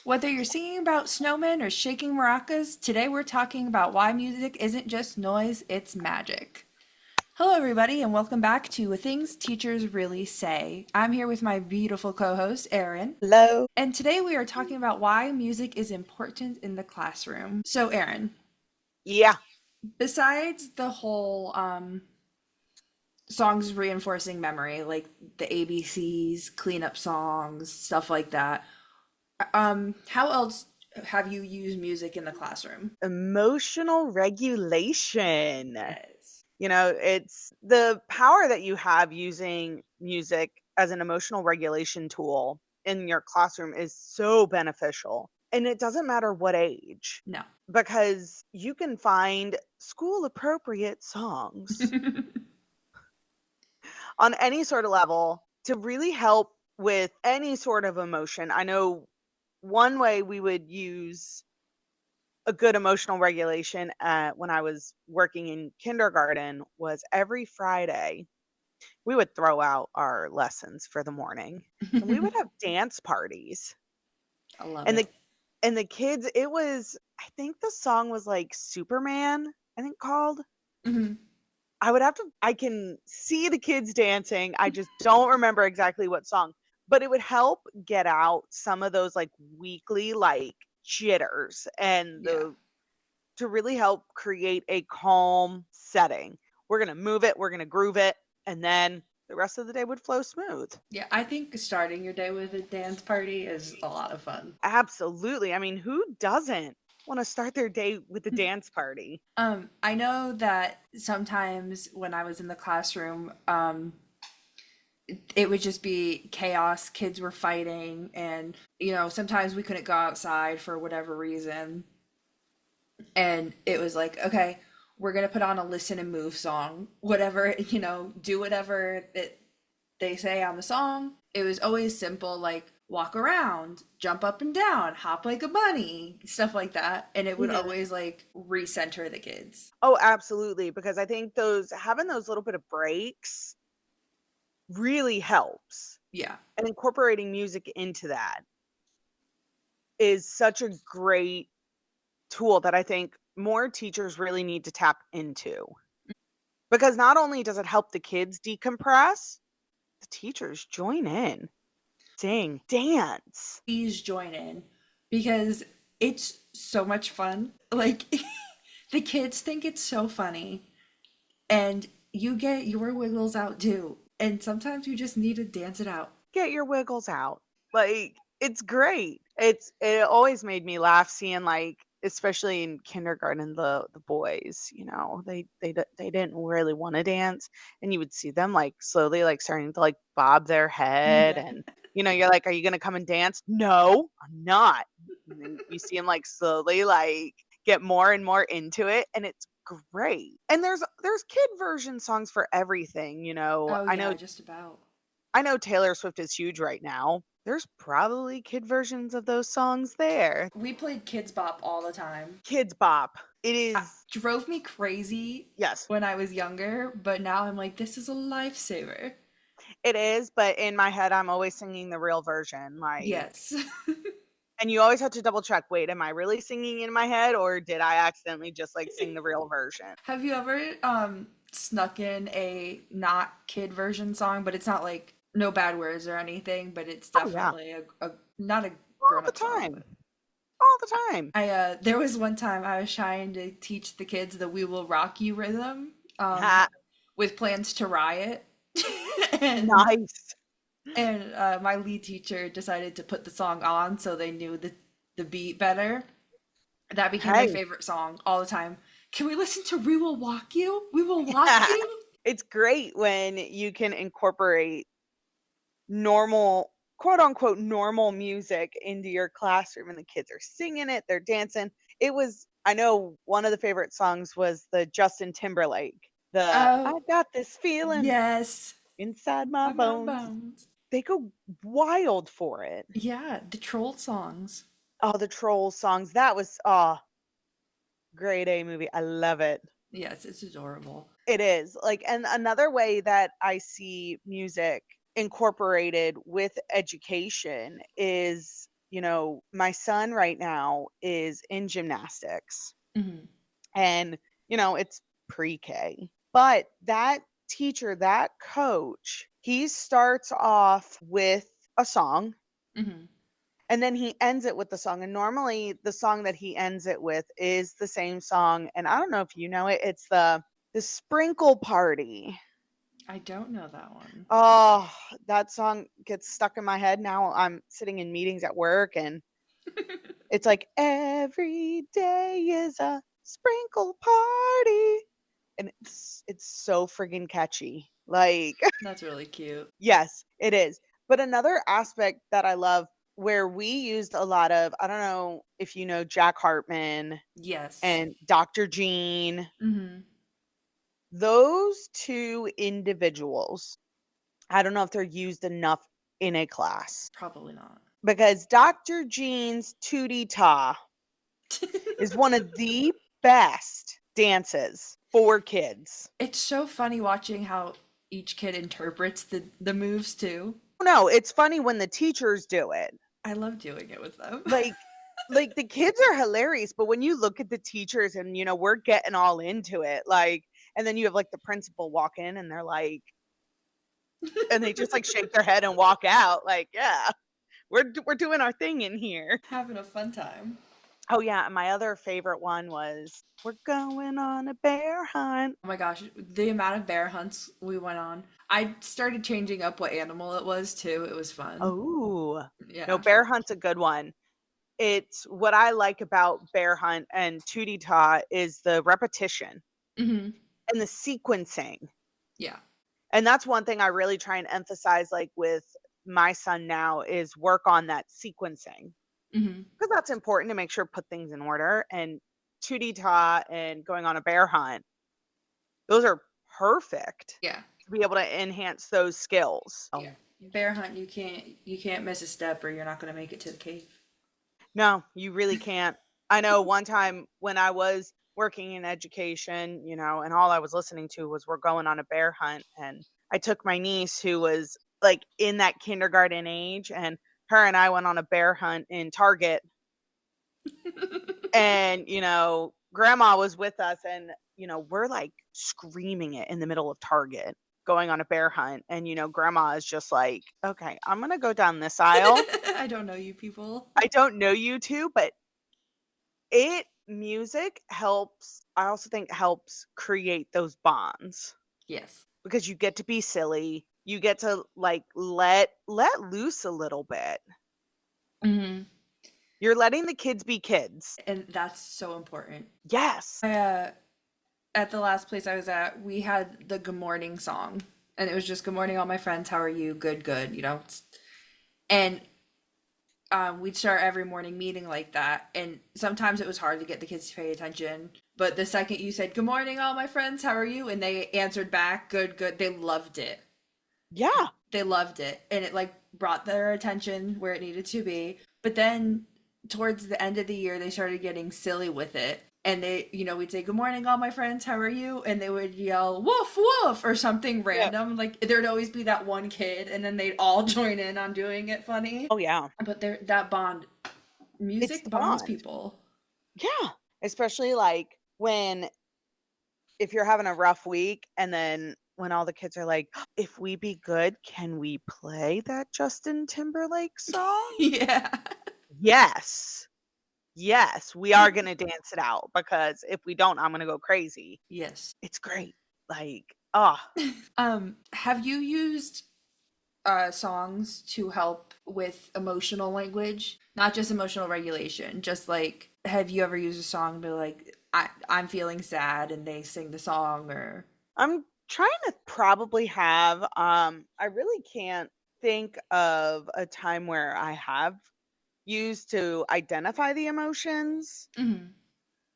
Whether you're singing about snowmen or shaking maracas, today we're talking about why music isn't just noise, it's magic. Hello, everybody, and welcome back to Things Teachers Really Say. I'm here with my beautiful co host, Erin, Hello. and today we are talking about why music is important in the classroom. So, Erin, Yeah. besides the whole songs reinforcing memory, like the ABCs, cleanup songs, stuff like that, how else have you used music in the classroom? Emotional regulation. Yes. It's the power that you have using music as an emotional regulation tool in your classroom is so beneficial. And it doesn't matter what age, No. because you can find school appropriate songs on any sort of level to really help with any sort of emotion. I know one way we would use a good emotional regulation when I was working in kindergarten was every Friday we would throw out our lessons for the morning and we would have dance parties. I love And it. the kids, it was, I think the song was like Superman, I think called. Hmm. I can see the kids dancing. I just don't remember exactly what song, but it would help get out some of those like weekly like jitters and Yeah. the to really help create a calm setting. We're going to move it, we're going to groove it, and then the rest of the day would flow smooth. Yeah, I think starting your day with a dance party is a lot of fun. Absolutely. I mean, who doesn't want to start their day with a dance party? I know that sometimes when I was in the classroom, it would just be chaos. Kids were fighting, and sometimes we couldn't go outside for whatever reason. And it was like, okay, we're gonna put on a listen and move song, whatever, do whatever that they say on the song. It was always simple, like walk around, jump up and down, hop like a bunny, stuff like that. And it would Mhm. always like recenter the kids. Oh, absolutely. Because I think those having those little bit of breaks really helps. Yeah. And incorporating music into that is such a great tool that I think more teachers really need to tap into. Because not only does it help the kids decompress, the teachers join in, sing, dance. Please join in because it's so much fun. Like the kids think it's so funny and you get your wiggles out too. And sometimes you just need to dance it out. Get your wiggles out. Like, it's great. It always made me laugh seeing, like, especially in kindergarten, the boys, they didn't really want to dance, and you would see them like slowly like starting to like bob their head, Yeah. and you're like, are you gonna come and dance? No, I'm not. And then you see them like slowly like get more and more into it, and it's great. And there's kid version songs for everything. Oh yeah, just about. I know Taylor Swift is huge right now. There's probably kid versions of those songs there. We played Kids Bop all the time. Kids Bop. It It is, drove me crazy yes, when I was younger, but now I'm like, this is a lifesaver. it is. But in my head, I'm always singing the real version. Like, Yes. and you always have to double check. Wait, am I really singing in my head, or did I accidentally just like sing the real version? Have you ever snuck in a not kid version song, but it's not like no bad words or anything, but it's Oh yeah, definitely a not a all grown the up song, time, but all the time. I there was one time I was trying to teach the kids the "We Will Rock You" rhythm, Ha, with Plans to Riot, and nice. my lead teacher decided to put the song on so they knew the beat better. That became my Hey, favorite song all the time. Can we listen to "We Will Walk You"? We will walk you. it's great when you can incorporate normal, quote unquote normal music into your classroom and the kids are singing it, they're dancing. I know one of the favorite songs was the Justin Timberlake, the Oh, I got this feeling yes. inside my By my bones. bones. They go wild for it. Yeah, the troll songs. Oh, the Trolls songs. That was great A movie. I love it. Yes, it's adorable. It is. Like, and another way that I see music incorporated with education is my son right now is in gymnastics, Mm-hmm. and, it's pre-K. But that teacher, that coach, he starts off with a song Mm-hmm. and then he ends it with the song. And normally the song that he ends it with is the same song. And I don't know if you know it. It's the Sprinkle Party. I don't know that one. Oh, that song gets stuck in my head. Now I'm sitting in meetings at work and it's like every day is a sprinkle party. And it's so friggin' catchy. Like, That's really cute. yes, it is. But another aspect that I love where we used a lot of, I don't know if you know Jack Hartman Yes. and Dr. Jean, Mm-hmm. those two individuals, I don't know if they're used enough in a class Probably not. because Dr. Jean's Tootie Ta is one of the best dances for kids. It's so funny watching how each kid interprets the moves too. No, it's funny when the teachers do it. I love doing it with them. Like like the kids are hilarious, but when you look at the teachers and we're getting all into it, like, and then you have like the principal walk in and they're like, and they just like shake their head and walk out, like, yeah, we're doing our thing in here. Having a fun time. Oh yeah, and my other favorite one was we're going on a bear hunt. Oh my gosh, the amount of bear hunts we went on. I started changing up what animal it was too. It was fun. Oh, no, Yeah. bear hunt's a good one. It's what I like about bear hunt and Tootie Ta is the repetition Mm-hmm. and the sequencing. Yeah. And that's one thing I really try and emphasize, like with my son now, is work on that sequencing Mm-hmm. because that's important to make sure put things in order. And Tootie Ta and going on a bear hunt, those are perfect Yeah. to be able to enhance those skills. Yeah. Bear hunt, you can't miss a step or you're not gonna make it to the cave. No, you really can't. I know one time when I was working in education, and all I was listening to was we're going on a bear hunt. And I took my niece who was like in that kindergarten age, and her and I went on a bear hunt in Target. And, grandma was with us and, we're like screaming it in the middle of Target going on a bear hunt. And, grandma is just like, okay, I'm going to go down this aisle. I don't know you people. I don't know you two, but music helps. I also think helps create those bonds Yes. because you get to be silly. You get to like let loose a little bit. Mm-hmm. You're letting the kids be kids. And that's so important. Yes. At the last place I was at, we had the good morning song. And it was just good morning, all my friends. How are you? Good, good. And we'd start every morning meeting like that. And sometimes it was hard to get the kids to pay attention. But the second you said, good morning, all my friends. How are you? And they answered back, good, good. They loved it. Yeah. They loved it. And it like brought their attention where it needed to be. But then towards the end of the year, they started getting silly with it. And we'd say, good morning, all my friends. How are you? And they would yell, woof, woof, or something Yeah. random. Like there'd always be that one kid, and then they'd all join in on doing it funny. Oh yeah. But that bond, It's music the bonds bond. people. Yeah. Especially like if you're having a rough week and then when all the kids are like, if we be good, can we play that Justin Timberlake song? Yeah. Yes. Yes, we are gonna dance it out because if we don't, I'm gonna go crazy. Yes. It's great. Like, Have you used songs to help with emotional language? Not just emotional regulation, just like have you ever used a song to like I'm feeling sad and they sing the song or I'm trying to probably have. I really can't think of a time where I have used to identify the emotions Mhm.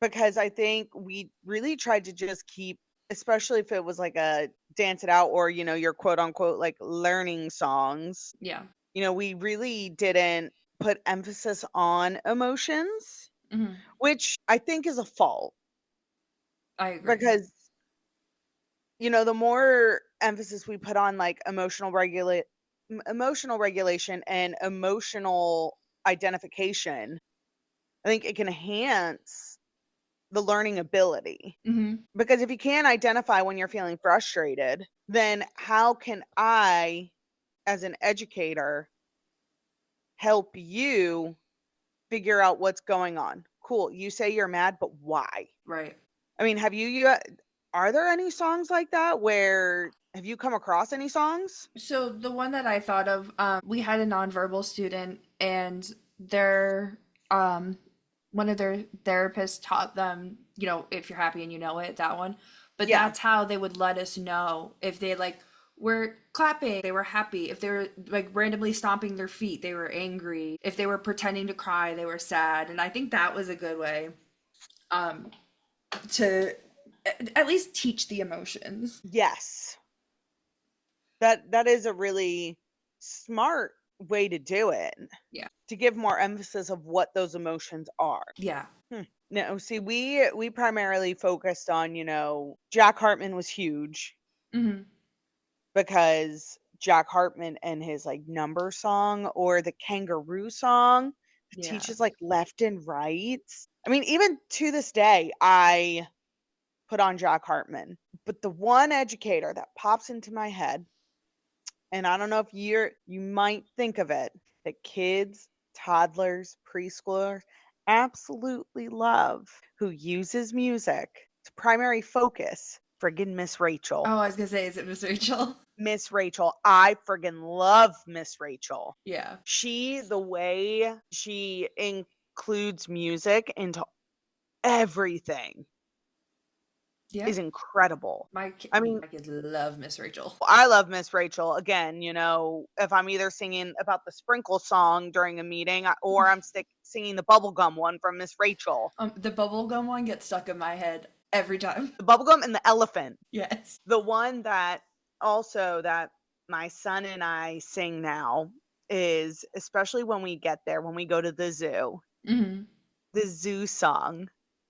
because I think we really tried to just keep, especially if it was like a dance it out or, your quote unquote like learning songs. Yeah. We really didn't put emphasis on emotions, Mhm. which I think is a fault I agree. because, the more emphasis we put on like emotional regulation and emotional identification, I think it can enhance the learning ability. Mm-hmm. Because if you can't identify when you're feeling frustrated, then how can I, as an educator, help you figure out what's going on? Cool. You say you're mad, but why? Right. I mean, are there any songs like that have you come across any songs? So the one that I thought of, we had a nonverbal student, and their one of their therapists taught them, if you're happy and you know it, that one. But Yeah. that's how they would let us know if they like were clapping, they were happy. If they were like randomly stomping their feet, they were angry. If they were pretending to cry, they were sad. And I think that was a good way um to at least teach the emotions. Yes. That is a really smart way to do it. Yeah. To give more emphasis of what those emotions are. Yeah. No, see, we primarily focused on, Jack Hartman was huge Mm-hmm. because Jack Hartman and his like number song or the kangaroo song Yeah. teaches like left and right. I mean, even to this day, I put on Jack Hartman. But the one educator that pops into my head, and I don't know if you might think of it, that kids, toddlers, preschoolers absolutely love, who uses music to primary focus, friggin' Miss Rachel. Oh, I was gonna say, is it Miss Rachel? Miss Rachel. I friggin' love Miss Rachel. Yeah. The way she includes music into everything Yeah. is incredible. My I mean, my kids love Miss Rachel. I love Miss Rachel. Again, if I'm either singing about the sprinkle song during a meeting or I'm singing the bubblegum one from Miss Rachel. The bubblegum one gets stuck in my head every time. The bubblegum and the elephant. Yes. The one that my son and I sing now is, especially when we get there, when we go to the zoo, Mm-hmm. the zoo song.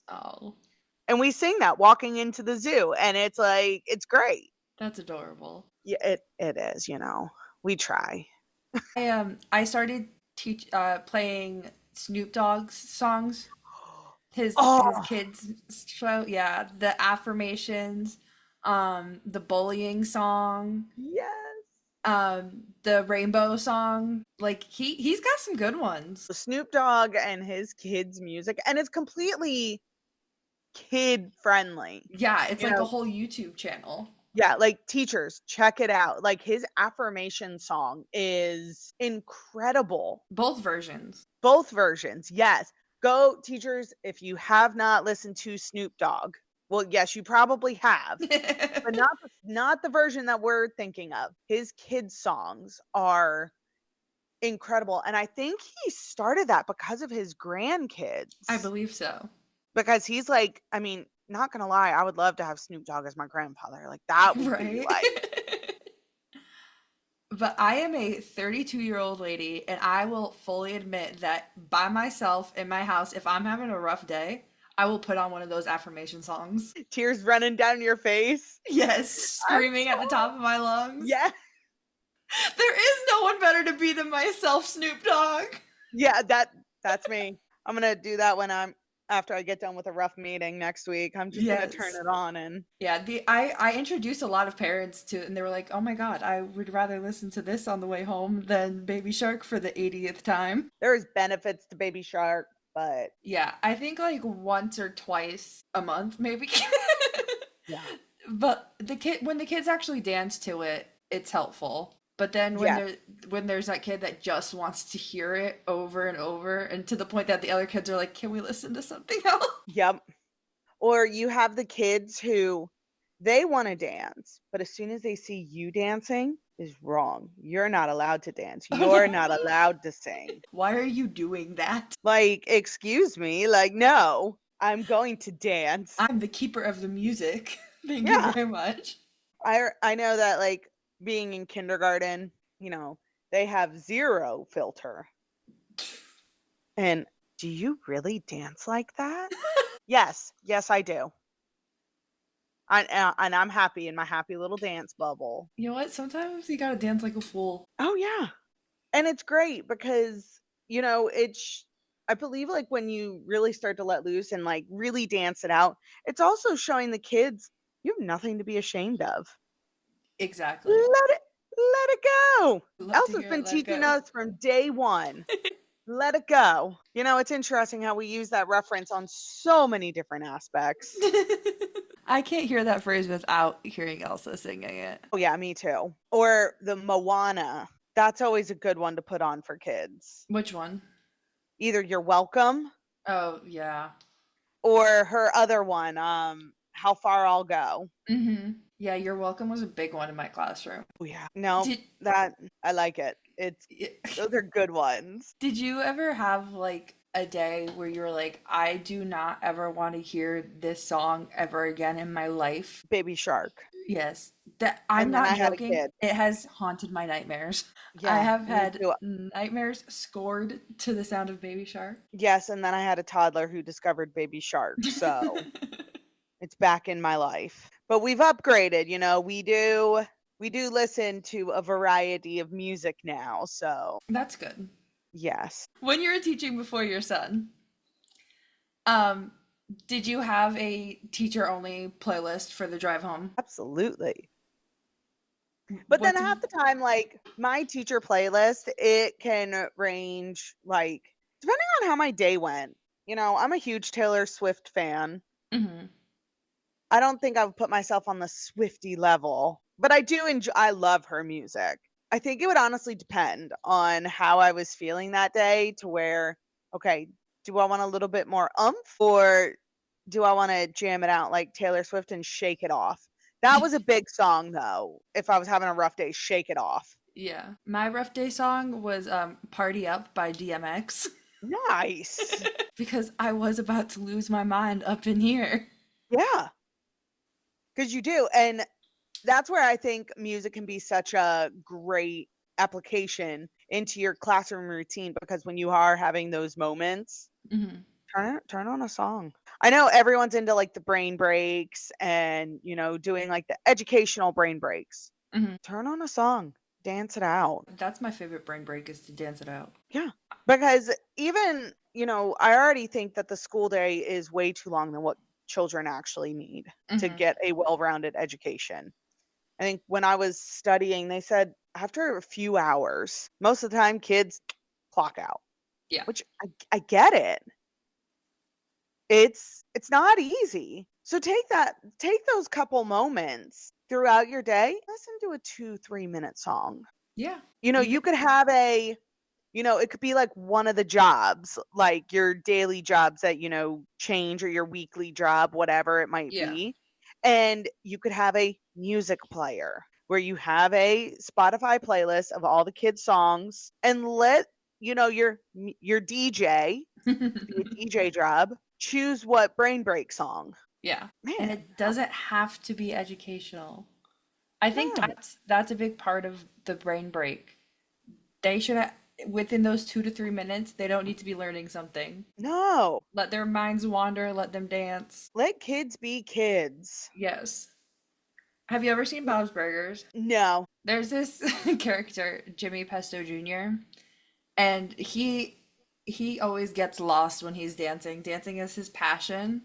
Oh, And we sing that walking into the zoo, and it's like, it's great. that's adorable. Yeah, it is, we try. I started playing Snoop Dogg's songs. His Oh, kids show, yeah, the affirmations, the bullying song, yes. the rainbow song. Like he's got some good ones. Snoop Dogg and his kids' music, and it's completely kid friendly. Yeah, it's You like a know, whole YouTube channel. yeah, like teachers, check it out. Like his affirmation song is incredible. Both versions. Both versions, yes. Go teachers, if you have not listened to Snoop Dogg. Well, yes, you probably have, but not the version that we're thinking of. His kids' songs are incredible, and I think he started that because of his grandkids. I believe so. Because he's like, I mean, not gonna lie, I would love to have Snoop Dogg as my grandfather. Like that would be Right? like, But I am a 32-year-old lady, and I will fully admit that by myself in my house, if I'm having a rough day, I will put on one of those affirmation songs. tears running down your face. Yes, screaming at the top of my lungs. Yeah. There is no one better to be than myself, Snoop Dogg. Yeah, that's me. I'm gonna do that after I get done with a rough meeting next week. I'm just gonna turn Yes. it on and Yeah, I introduced a lot of parents to it, and they were like, "Oh my God, I would rather listen to this on the way home than Baby Shark for the 80th time." there's benefits to Baby Shark, but Yeah, I think like once or twice a month, maybe. yeah. But when the kids actually dance to it, it's helpful. But then Yeah. when there's that kid that just wants to hear it over and over, and to the point that the other kids are like, "Can we listen to something else?" Yep. Or you have the kids who they want to dance, but as soon as they see you dancing, is wrong. You're not allowed to dance. Oh, You're no. not allowed to sing. Why are you doing that? Like, excuse me, like no, I'm going to dance. I'm the keeper of the music. Thank you Yeah. very much. I know that like being in kindergarten, they have zero filter. And do you really dance like that? Yes, I do. And I'm happy in my happy little dance bubble. You know what? Sometimes you gotta dance like a fool. Oh yeah. And it's great because I believe like when you really start to let loose and like really dance it out, it's also showing the kids you have nothing to be ashamed of. Exactly. Let it go. Love to Elsa's hear it. been Let it teaching go. us from day one. Let it go. It's interesting how we use that reference on so many different aspects. I can't hear that phrase without hearing Elsa singing it. Oh yeah, me too. Or the Moana. That's always a good one to put on for kids. Which one? Either You're Welcome Oh, yeah. or her other one, How Far I'll Go. Mm-hmm. Yeah, You're Welcome was a big one in my classroom. Oh yeah. No, Did that I like it. Those are good ones. did you ever have like a day where you were like, I do not ever want to hear this song ever again in my life? Baby Shark. Yes. That I'm And then not I had a joking. kid. It has haunted my nightmares. I Yeah, have me had too. nightmares scored to the sound of Baby Shark. Yes, and then I had a toddler who discovered Baby Shark. So it's back in my life. But we've upgraded, we do listen to a variety of music now. So That's good. yes. When you were teaching before your son, um, did you have a teacher only playlist for the drive home? Absolutely. But What then did half the time, like my teacher playlist, it can range like depending on how my day went. I'm a huge Taylor Swift fan. Mhm. I don't think I would put myself on the Swifty level, but I do enjoy I love her music. I think it would honestly depend on how I was feeling that day to where, okay, do I want a little bit more umph or do I want to jam it out like Taylor Swift and shake it off? That was a big song though. If I was having a rough day, shake it off. Yeah. My rough day song was Party Up by DMX Nice. because I was about to lose my mind up in here. Yeah, because you do. And that's where I think music can be such a great application into your classroom routine because when you are having those moments, Mhm. turn on a song. I know everyone's into like the brain breaks and doing like the educational brain breaks. Mhm. Turn on a song, dance it out. That's my favorite brain break is to dance it out. Yeah. Because even, I already think that the school day is way too long than what children actually need to Mhm. get a well-rounded education. I think when I was studying, they said after a few hours, most of the time kids clock out, Yeah. which I get it. It's not easy. So take those couple moments throughout your day, listen to a 2-3 minute song. Yeah. You could have it could be like one of the jobs, like your daily jobs that, change or your weekly job, whatever it might Yeah. be. And you could have a music player where you have a Spotify playlist of all the kids' songs and let, your DJ, could be a DJ job, choose what brain break song. Yeah. And Man, it doesn't have to be educational. I think no, that's a big part of the brain break. They should within those 2 to 3 minutes, they don't need to be learning something. no. Let their minds wander, let them dance. Let kids be kids. Yes. Have you ever seen Bob's Burgers? No. There's this character, Jimmy Pesto Jr., and he always gets lost when he's dancing. Dancing is his passion.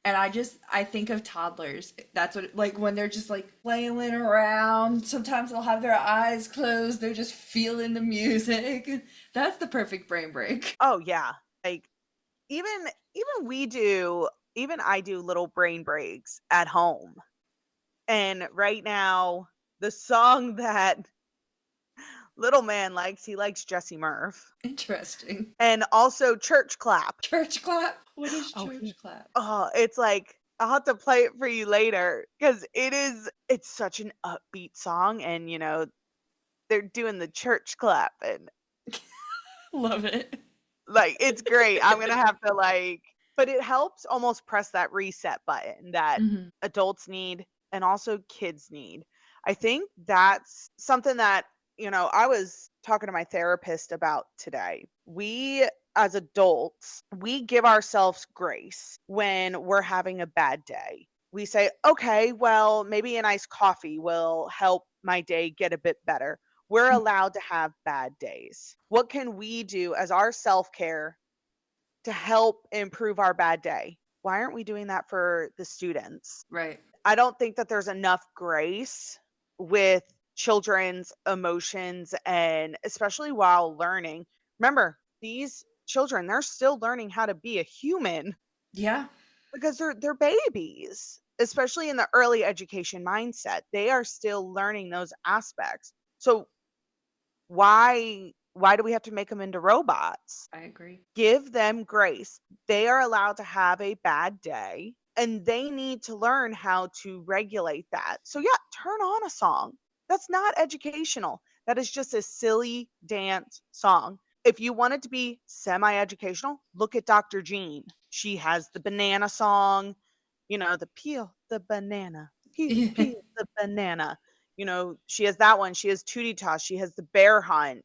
And I think of toddlers. That's what like when they're just like flailing around. Sometimes they'll have their eyes closed. They're just feeling the music. That's the perfect brain break. Oh yeah. Like even even I do little brain breaks at home. And right now, the song that little man likes, he likes Jesse Murph. Interesting. And also Church Clap. Church clap. What is Oh, church clap? it's like I'll have to play it for you later because it's such an upbeat song and they're doing the church clap and Love it. like it's great. I'm gonna have to but it helps almost press that reset button that Hmm. adults need and also kids need. I think that's something that, I was talking to my therapist about today. We as adults, we give ourselves grace when we're having a bad day. We say, okay, well, maybe an iced coffee will help my day get a bit better. We're allowed to have bad days. What can we do as our self-care to help improve our bad day? Why aren't we doing that for the students? Right. I don't think that there's enough grace with children's emotions, and especially while learning. Remember, these children, they're still learning how to be a human Yeah. because they're babies, especially in the early education mindset. They are still learning those aspects. So why do we have to make them into robots? I agree. Give them grace. They are allowed to have a bad day and they need to learn how to regulate that. So, yeah, turn on a song. That's not educational. That is just a silly dance song. If you want it to be semi educational, look at Dr. Jean. She has the banana song, the peel the banana, peel the banana. She has that one. She has Tootie Toss. She has the Bear Hunt.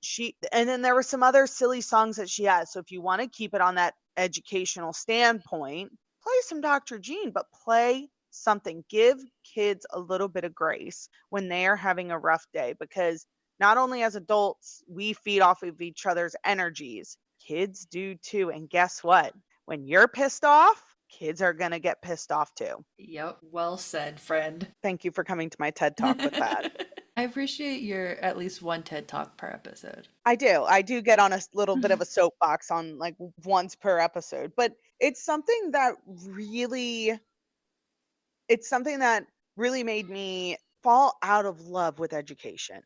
And then there were some other silly songs that she has. So if you want to keep it on that educational standpoint, play some Dr. Jean, but play something. Give kids a little bit of grace when they are having a rough day, because not only as adults, we feed off of each other's energies. Kids do too. And guess what? When you're pissed off, kids are going to get pissed off too. Yep. Well said, friend. Thank you for coming to my TED Talk with that. I appreciate your at least one TED Talk per episode. I do. I do get on a little bit of a soapbox on like once per episode, but it's something that really made me fall out of love with education.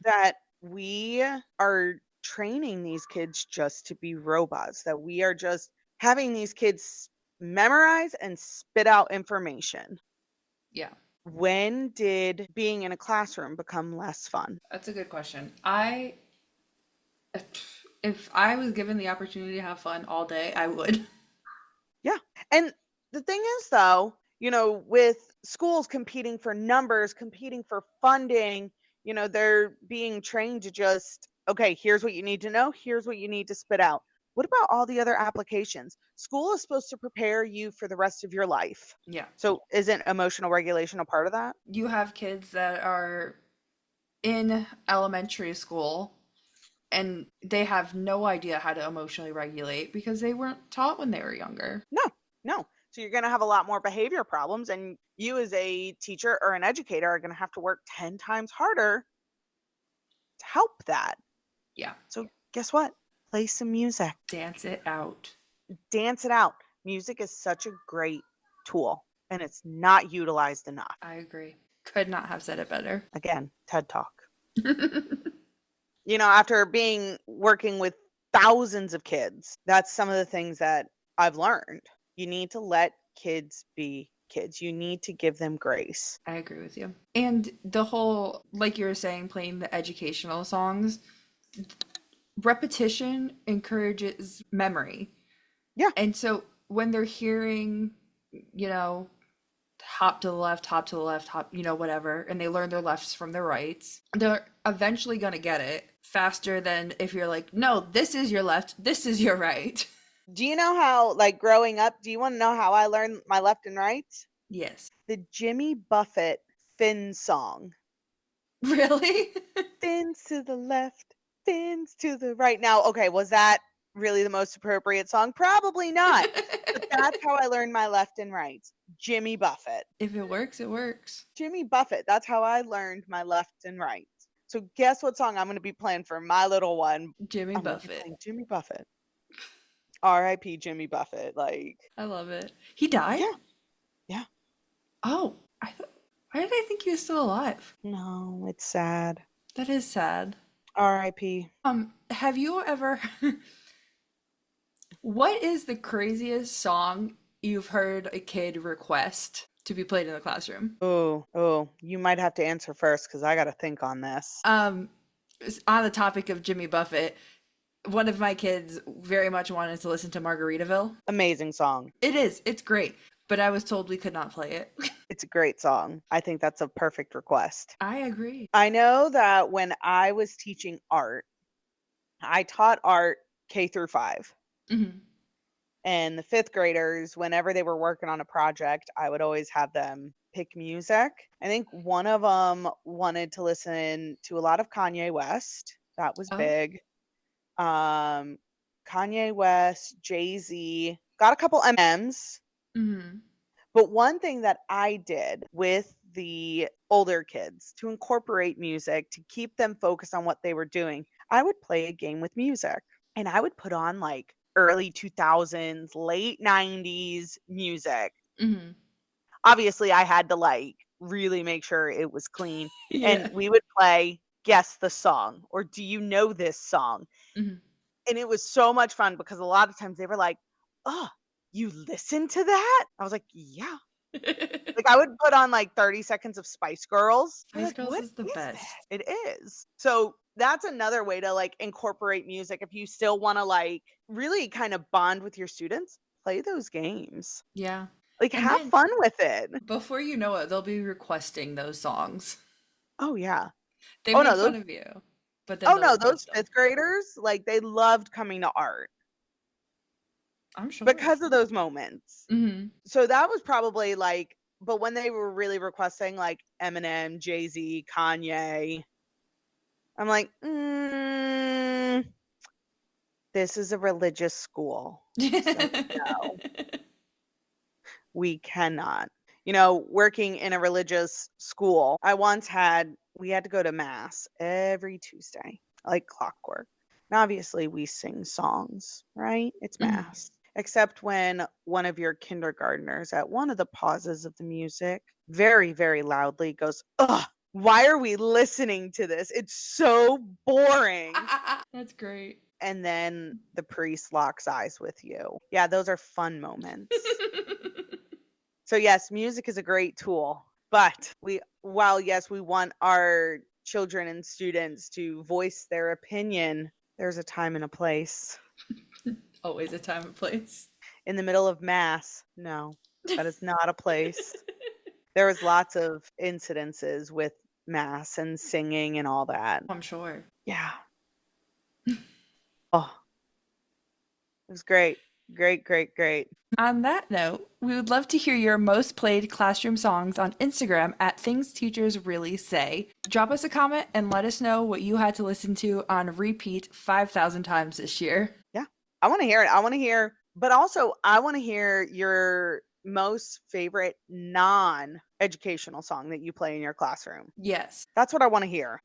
That we are training these kids just to be robots, that we are just having these kids memorize and spit out information. Yeah. When did being in a classroom become less fun? That's a good question. If I was given the opportunity to have fun all day, I would. Yeah. And the thing is, though, with schools competing for numbers, competing for funding, they're being trained to just, okay, here's what you need to know, here's what you need to spit out. What about all the other applications? School is supposed to prepare you for the rest of your life. Yeah. So isn't emotional regulation a part of that? You have kids that are in elementary school and they have no idea how to emotionally regulate because they weren't taught when they were younger. No. So you're going to have a lot more behavior problems, and you as a teacher or an educator are going to have to work 10 times harder to help that. Yeah. So guess what? Play some music. Dance it out. Dance it out. Music is such a great tool, and it's not utilized enough. I agree. Could not have said it better. Again, TED Talk. After working with thousands of kids, that's some of the things that I've learned. You need to let kids be kids. You need to give them grace. I agree with you. And the whole, like you were saying, playing the educational songs, repetition encourages memory. Yeah. And so when they're hearing, hop to the left, hop to the left, hop, whatever, and they learn their lefts from their rights, they're eventually going to get it faster than if you're like, no, this is your left, this is your right. Do you know how, like, growing up, do you want to know how I learned my left and right? Yes. The Jimmy Buffett Fin song. Really? Fins to the left, fins to the right. Now, okay, was that really the most appropriate song? Probably not. But that's how I learned my left and right. Jimmy Buffett. If it works, it works. Jimmy Buffett. That's how I learned my left and right. So guess what song I'm going to be playing for my little one? Jimmy Buffett. Jimmy Buffett. R.I.P. Jimmy Buffett. Like, I love it. He died? Yeah. Oh, why did I think he was still alive? No, it's sad. That is sad. R.I.P. Have you ever What is the craziest song you've heard a kid request to be played in the classroom? Oh, you might have to answer first because I got to think on this. On the topic of Jimmy Buffett, one of my kids very much wanted to listen to Margaritaville. Amazing song. It is. It's great. But I was told we could not play it. It's a great song. I think that's a perfect request. I agree. I know that when I was teaching art, I taught art K through 5. Mm-hmm. And the 5th graders, whenever they were working on a project, I would always have them pick music. I think one of them wanted to listen to a lot of Kanye West. That was Oh. big. Kanye West, Jay-Z, got a couple M&Ms. Mm-hmm. But one thing that I did with the older kids to incorporate music, to keep them focused on what they were doing, I would play a game with music. And I would put on like early 2000s, late 90s music. Mm-hmm. Obviously, I had to like really make sure it was clean. Yeah. And we would play Guess the Song or Do You Know This Song? Mm-hmm. And it was so much fun because a lot of times they were like, oh, you listen to that? I was like, yeah. Like I would put on like 30 seconds of Spice Girls. Spice Like, Girls what is the is best. that? It is. So that's another way to like incorporate music. If you still want to like really kind of bond with your students, play those games. Yeah. Like And have then- fun with it. Before you know it, they'll be requesting those songs. Oh yeah. They Oh, made no, fun of you, but then Oh they'll no, those request them. 5th graders, like they loved coming to art I'm sure. because of those moments. Mm-hmm. So that was probably like, but when they were really requesting like Eminem, Jay-Z, Kanye, I'm like, this is a religious school. No. We cannot. You know, working in a religious school, we had to go to mass every Tuesday, like clockwork. And obviously we sing songs, right? It's Mhm. mass. Except when one of your kindergartners at one of the pauses of the music very, very loudly goes, ugh, why are we listening to this? It's so boring. That's great. And then the priest locks eyes with you. Yeah, those are fun moments. So yes, music is a great tool, but while yes, we want our children and students to voice their opinion, there's a time and a place. Always a time and place. In the middle of mass, no, that is not a place. There was lots of incidences with mass and singing and all that. I'm sure. Yeah. Oh, it was great. Great. On that note, we would love to hear your most played classroom songs on Instagram at Things Teachers Really Say. Drop us a comment and let us know what you had to listen to on repeat 5,000 times this year. Yeah, I want to hear it. But also I want to hear your most favorite non-educational song that you play in your classroom. Yes. That's what I want to hear.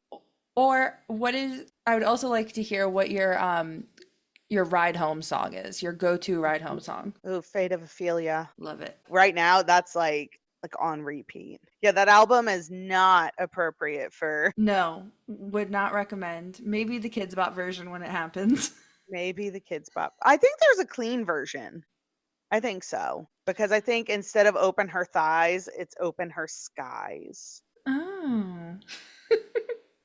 Or I would also like to hear what your ride home song is, your go-to ride home song. Ooh, Fate of Ophelia. Love it. Right now, that's like on repeat. Yeah, that album is not appropriate for No, would not recommend. Maybe the Kids Bop version when it happens. maybe the Kids Bop. I think there's a clean version. I think so. Because I think instead of Open Her Thighs, it's Open Her Skies. Oh.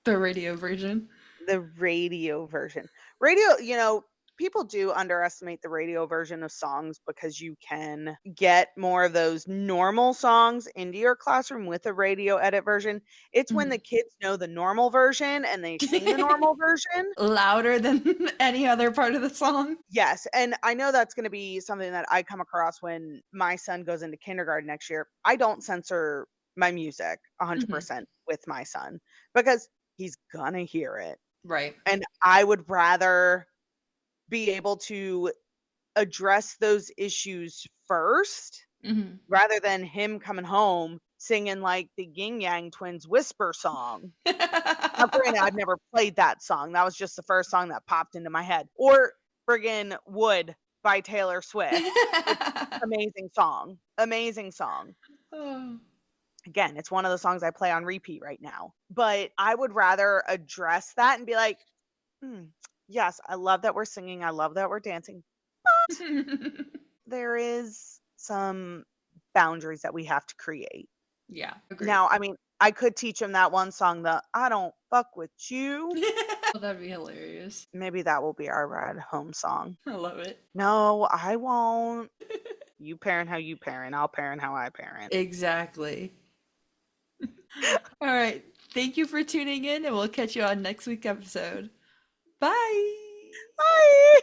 The radio version. The radio version. Radio, people do underestimate the radio version of songs because you can get more of those normal songs into your classroom with a radio edit version. It's when the kids know the normal version and they sing the normal version. Louder than any other part of the song. Yes. And I know that's going to be something that I come across when my son goes into kindergarten next year. I don't censor my music 100% with my son because he's going to hear it. Right. And I would rather be able to address those issues first rather than him coming home singing like the Yin Yang Twins Whisper song. Now, granted, I've never played that song. That was just the first song that popped into my head. Or friggin' Wood by Taylor Swift. Amazing song. Oh. Again, it's one of the songs I play on repeat right now. But I would rather address that and be like, yes, I love that we're singing. I love that we're dancing. But there is some boundaries that we have to create. Yeah. Agreed. Now, I mean, I could teach him that one song, the I Don't Fuck With You. Oh, that'd be hilarious. Maybe that will be our ride home song. I love it. No, I won't. You parent how you parent. I'll parent how I parent. Exactly. All right. Thank you for tuning in, and we'll catch you on next week's episode. Bye. Bye.